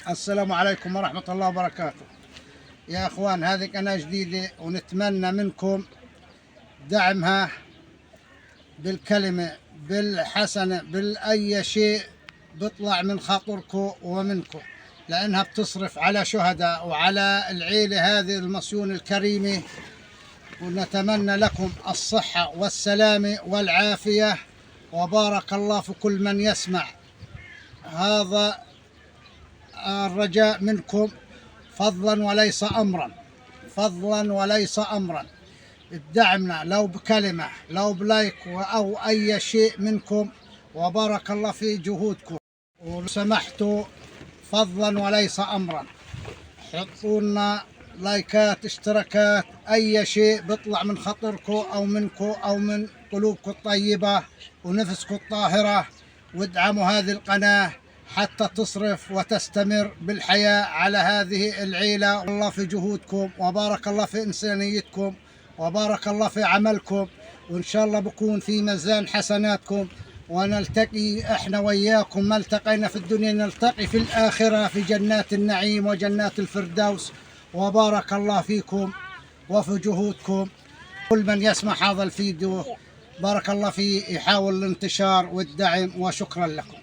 السلام عليكم ورحمة الله وبركاته. يا أخوان، هذه قناة جديدة ونتمنى منكم دعمها بالكلمة، بالحسنة، بالأي شيء بيطلع من خاطركم ومنكم، لأنها بتصرف على شهداء وعلى العيلة هذه المصيون الكريمة. ونتمنى لكم الصحة والسلامة والعافية، وبارك الله في كل من يسمع. هذا الرجاء منكم فضلا وليس أمرا، فضلا وليس أمرا. ادعمنا لو بكلمة، لو بلايك أو أي شيء منكم، وبارك الله في جهودكم. ولو سمحتوا فضلا وليس أمرا حطوا لنا لايكات، اشتراكات، أي شيء بيطلع من خاطركم أو منكم أو من قلوبكم الطيبة ونفسكم الطاهرة. وادعموا هذه القناة حتى تصرف وتستمر بالحياة على هذه العيلة. والله في جهودكم، وبارك الله في إنسانيتكم، وبارك الله في عملكم، وإن شاء الله بكون في ميزان حسناتكم. ونلتقي احنا وياكم، ما التقينا في الدنيا نلتقي في الآخرة في جنات النعيم وجنات الفردوس. وبارك الله فيكم وفي جهودكم. كل من يسمع هذا الفيديو بارك الله فيه يحاول الانتشار والدعم، وشكرا لكم.